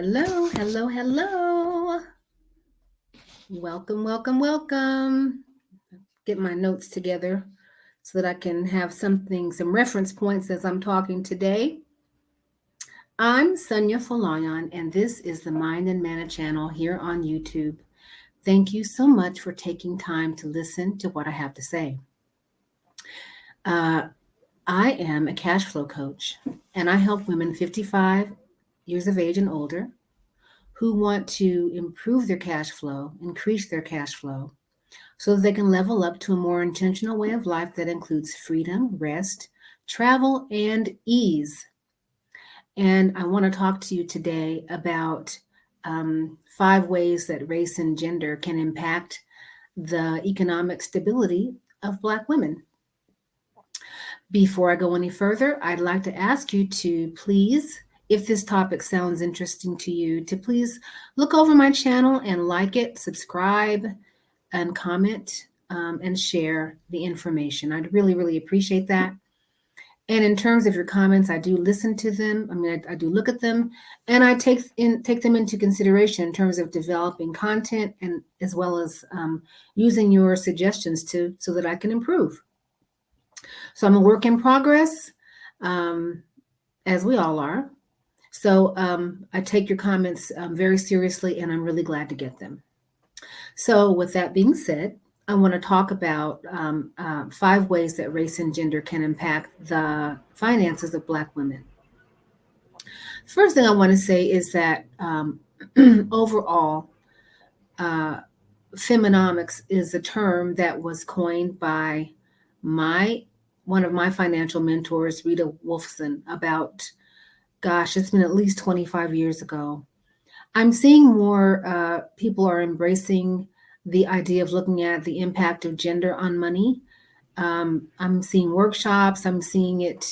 Hello, hello, hello. Welcome, welcome, welcome. Get my notes together so that I can have some reference points as I'm talking today. I'm Sunya Folayan, and this is the Mind and Manna channel here on YouTube. Thank you so much for taking time to listen to what I have to say. I am a cash flow coach, and I help women 55 years of age and older who want to improve their cash flow, increase their cash flow, so that they can level up to a more intentional way of life that includes freedom, rest, travel, and ease. And I want to talk to you today about 5 ways that race and gender can impact the economic stability of Black women. Before I go any further, I'd like to ask you to please, if this topic sounds interesting to you, to please look over my channel and like it, subscribe, and comment and share the information. I'd really, really appreciate that. And in terms of your comments, I do listen to them. I do look at them, and I take them into consideration in terms of developing content and as well as using your suggestions so that I can improve. So I'm a work in progress, as we all are. So I take your comments very seriously, and I'm really glad to get them. So with that being said, I want to talk about 5 ways that race and gender can impact the finances of Black women. First thing I want to say is that overall, Femonomics is a term that was coined by one of my financial mentors, Rita Wolfson, about, it's been at least 25 years ago. I'm seeing more people are embracing the idea of looking at the impact of gender on money. I'm seeing workshops. I'm seeing it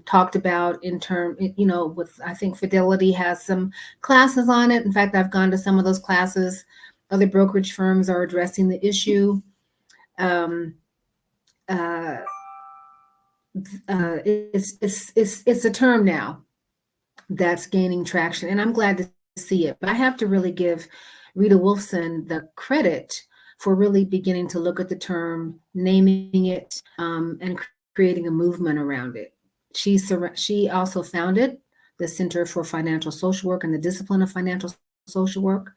talked about I think Fidelity has some classes on it. In fact, I've gone to some of those classes. Other brokerage firms are addressing the issue. It's a term now that's gaining traction, and I'm glad to see it. But I have to really give Rita Wolfson the credit for really beginning to look at the term, naming it, and creating a movement around it. She also founded the Center for Financial Social Work and the Discipline of Financial Social Work.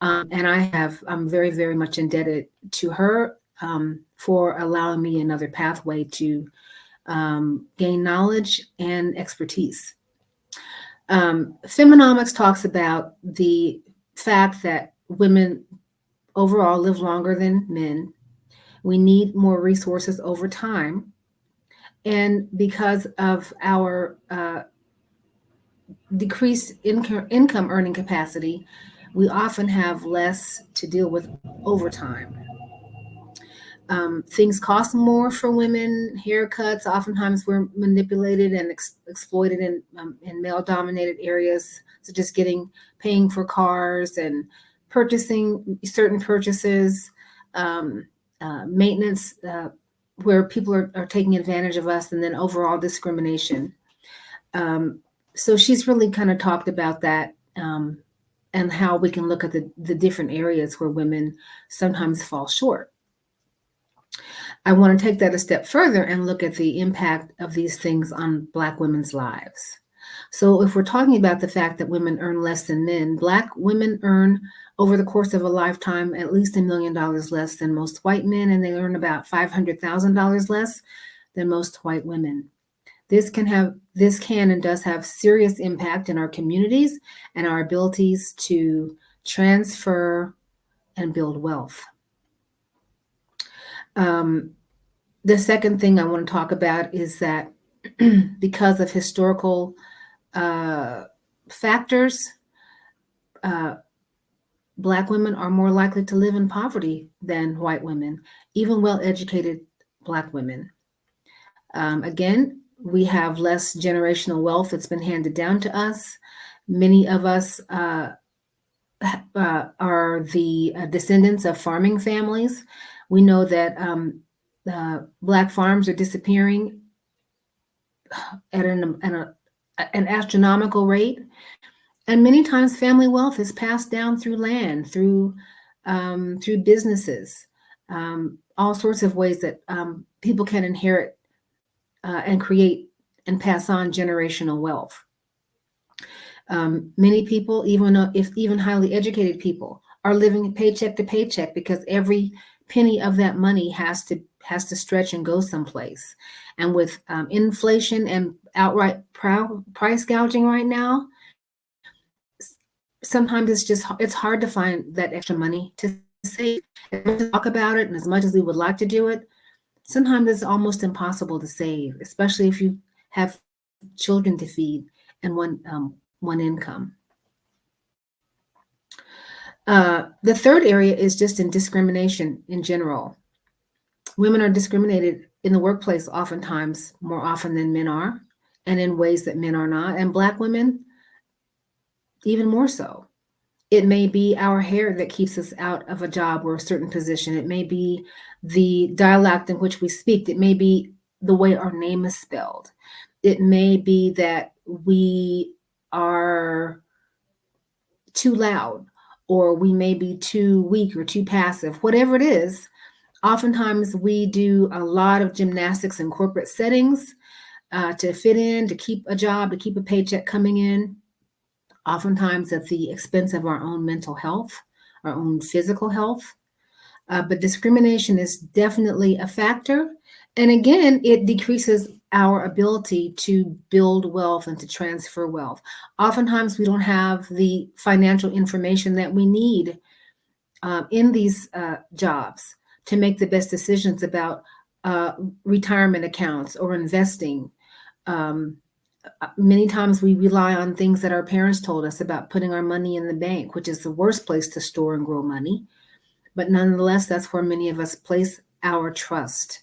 And I'm very, very much indebted to her for allowing me another pathway to gain knowledge and expertise. Femonomics talks about the fact that women overall live longer than men. We need more resources over time. And because of our decreased income earning capacity, we often have less to deal with over time. Things cost more for women. Haircuts oftentimes were manipulated and exploited in male-dominated areas, such as paying for cars and purchasing certain purchases, maintenance, where people are taking advantage of us, and then overall discrimination. So she's really kind of talked about that and how we can look at the different areas where women sometimes fall short. I want to take that a step further and look at the impact of these things on Black women's lives. So if we're talking about the fact that women earn less than men, Black women earn over the course of a lifetime at least $1 million less than most white men, and they earn about $500,000 less than most white women. This can and does have serious impact in our communities and our abilities to transfer and build wealth. The second thing I want to talk about is that because of historical factors, Black women are more likely to live in poverty than white women, even well-educated Black women. Again, we have less generational wealth that's been handed down to us. Many of us are the descendants of farming families. We know that Black farms are disappearing at an astronomical rate. And many times family wealth is passed down through land, through businesses, all sorts of ways that people can inherit and create and pass on generational wealth. Many people, even highly educated people, are living paycheck to paycheck because every penny of that money has to stretch and go someplace. And with inflation and outright price gouging right now, sometimes it's hard to find that extra money to save. As much as we talk about it, and as much as we would like to do it, sometimes it's almost impossible to save, especially if you have children to feed and one income. The third area is just in discrimination in general. Women are discriminated in the workplace oftentimes more often than men are, and in ways that men are not, and Black women even more so. It may be our hair that keeps us out of a job or a certain position. It may be the dialect in which we speak. It may be the way our name is spelled. It may be that we are too loud, or we may be too weak or too passive. Whatever it is, oftentimes we do a lot of gymnastics in corporate settings to fit in, to keep a job, to keep a paycheck coming in, oftentimes at the expense of our own mental health, our own physical health. But discrimination is definitely a factor. And again, it decreases our ability to build wealth and to transfer wealth. Oftentimes, we don't have the financial information that we need in these jobs to make the best decisions about retirement accounts or investing. Many times we rely on things that our parents told us about putting our money in the bank, which is the worst place to store and grow money. But nonetheless, that's where many of us place our trust.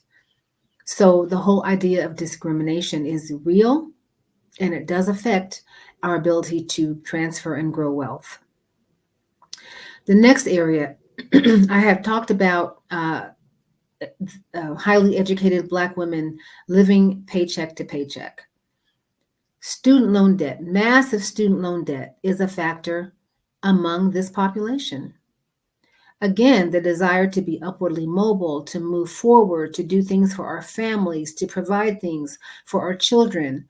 So the whole idea of discrimination is real, and it does affect our ability to transfer and grow wealth. The next area I have talked about highly educated Black women living paycheck to paycheck. Student loan debt, massive student loan debt, is a factor among this population. Again, the desire to be upwardly mobile, to move forward, to do things for our families, to provide things for our children,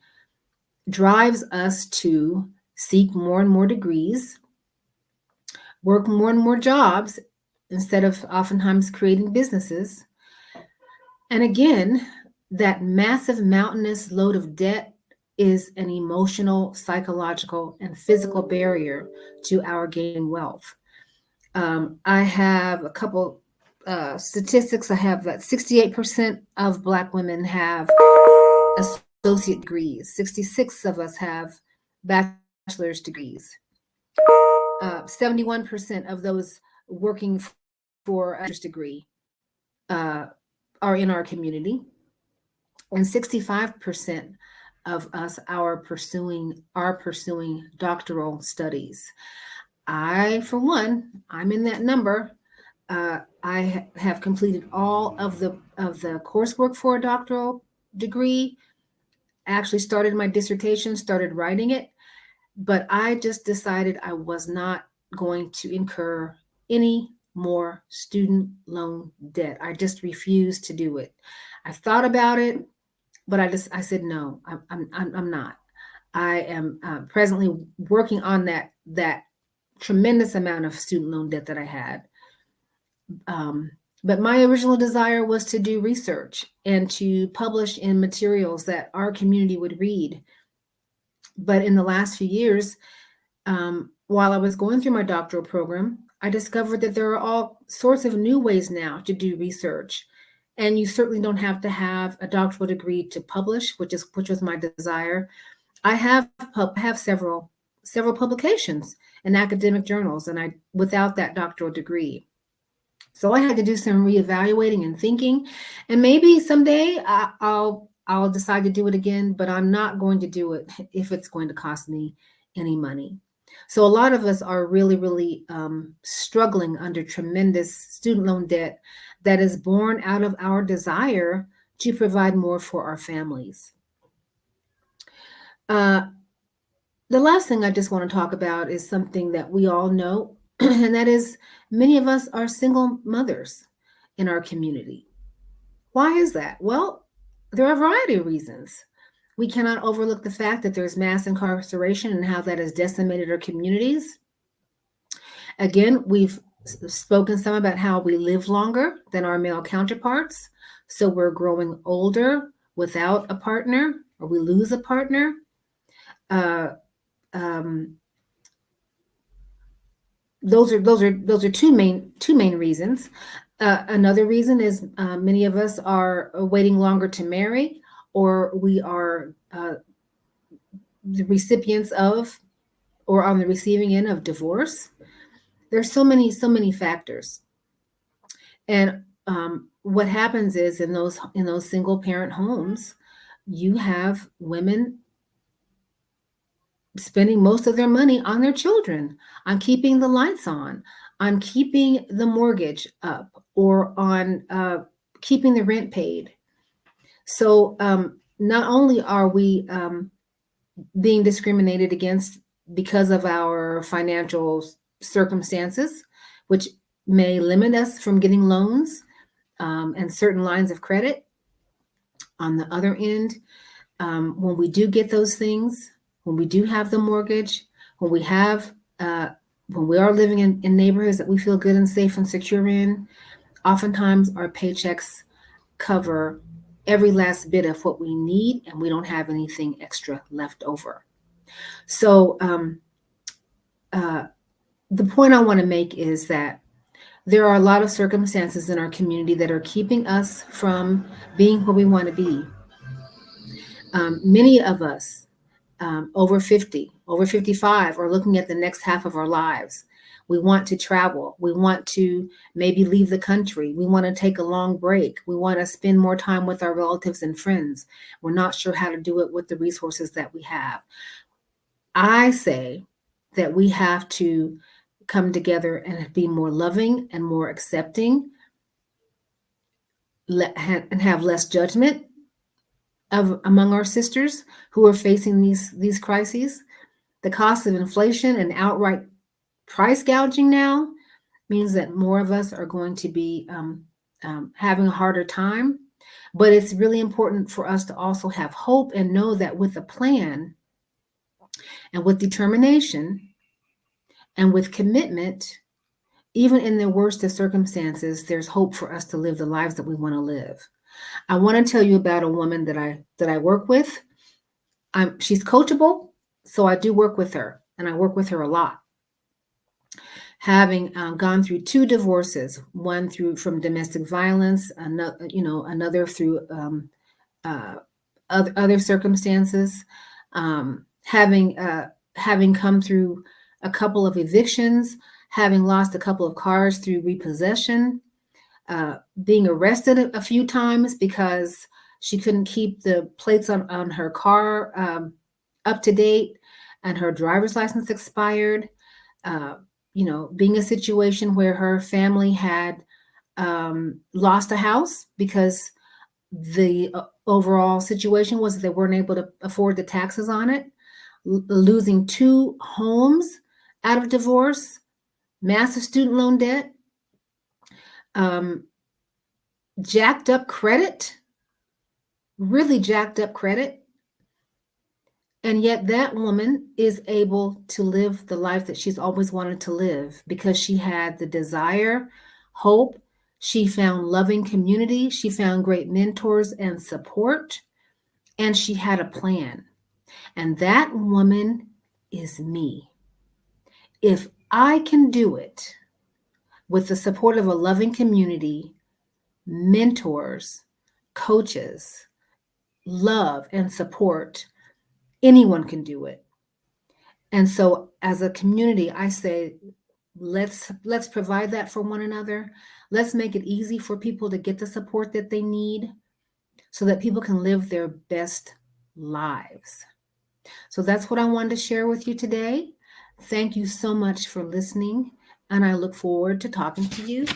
drives us to seek more and more degrees, work more and more jobs instead of oftentimes creating businesses. And again, that massive mountainous load of debt is an emotional, psychological, and physical barrier to our gaining wealth. I have a couple statistics. I have that 68% of Black women have associate degrees. 66 of us have bachelor's degrees. 71% of those working for a master's degree are in our community, and 65% of us are pursuing doctoral studies. I, for one, I'm in that number. I have completed all of the coursework for a doctoral degree. Actually started my dissertation, started writing it, but I just decided I was not going to incur any more student loan debt. I just refused to do it. I thought about it, but I said no. I'm not. I am presently working on that tremendous amount of student loan debt that I had. But my original desire was to do research and to publish in materials that our community would read. But in the last few years, while I was going through my doctoral program, I discovered that there are all sorts of new ways now to do research. And you certainly don't have to have a doctoral degree to publish, which was my desire. I have several publications in academic journals, and without that doctoral degree. So I had to do some reevaluating and thinking, and maybe someday I'll decide to do it again, but I'm not going to do it if it's going to cost me any money. So a lot of us are really, really struggling under tremendous student loan debt that is born out of our desire to provide more for our families. The last thing I just want to talk about is something that we all know, and that is many of us are single mothers in our community. Why is that? Well, there are a variety of reasons. We cannot overlook the fact that there's mass incarceration and how that has decimated our communities. Again, we've spoken some about how we live longer than our male counterparts. So we're growing older without a partner, or we lose a partner. Uh, um, those are two main reasons. Another reason is many of us are waiting longer to marry, or we are the recipients of, or on the receiving end of divorce. There's so many factors, and what happens is in those single parent homes, you have women spending most of their money on their children, on keeping the lights on keeping the mortgage up, or on keeping the rent paid. So not only are we being discriminated against because of our financial circumstances, which may limit us from getting loans and certain lines of credit. On the other end, when we do get those things, when we do have the mortgage, when we have, when we are living in neighborhoods that we feel good and safe and secure in, oftentimes our paychecks cover every last bit of what we need, and we don't have anything extra left over. So the point I want to make is that there are a lot of circumstances in our community that are keeping us from being where we want to be. Many of us over 50, over 55, are looking at the next half of our lives. We want to travel. We want to maybe leave the country. We want to take a long break. We want to spend more time with our relatives and friends. We're not sure how to do it with the resources that we have. I say that we have to come together and be more loving and more accepting, and have less judgment among our sisters who are facing these crises. The cost of inflation and outright price gouging now means that more of us are going to be having a harder time. But it's really important for us to also have hope and know that with a plan and with determination and with commitment, even in the worst of circumstances, there's hope for us to live the lives that we want to live. I want to tell you about a woman that I work with. She's coachable, so I do work with her, and I work with her a lot. Having gone through 2 divorces, one from domestic violence, another through other circumstances, having come through a couple of evictions, having lost a couple of cars through repossession, being arrested a few times because she couldn't keep the plates on her car up to date, and her driver's license expired. Being a situation where her family had lost a house because the overall situation was they weren't able to afford the taxes on it, losing 2 homes out of divorce, massive student loan debt, jacked up credit, really jacked up credit. And yet that woman is able to live the life that she's always wanted to live because she had the desire, hope. She found loving community. She found great mentors and support. And she had a plan. And that woman is me. If I can do it with the support of a loving community, mentors, coaches, love, and support, anyone can do it. And so as a community, I say, let's provide that for one another. Let's make it easy for people to get the support that they need so that people can live their best lives. So that's what I wanted to share with you today. Thank you so much for listening, and I look forward to talking to you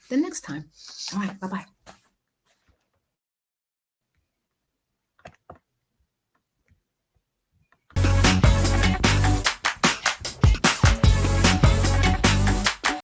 the next time. All right, bye-bye.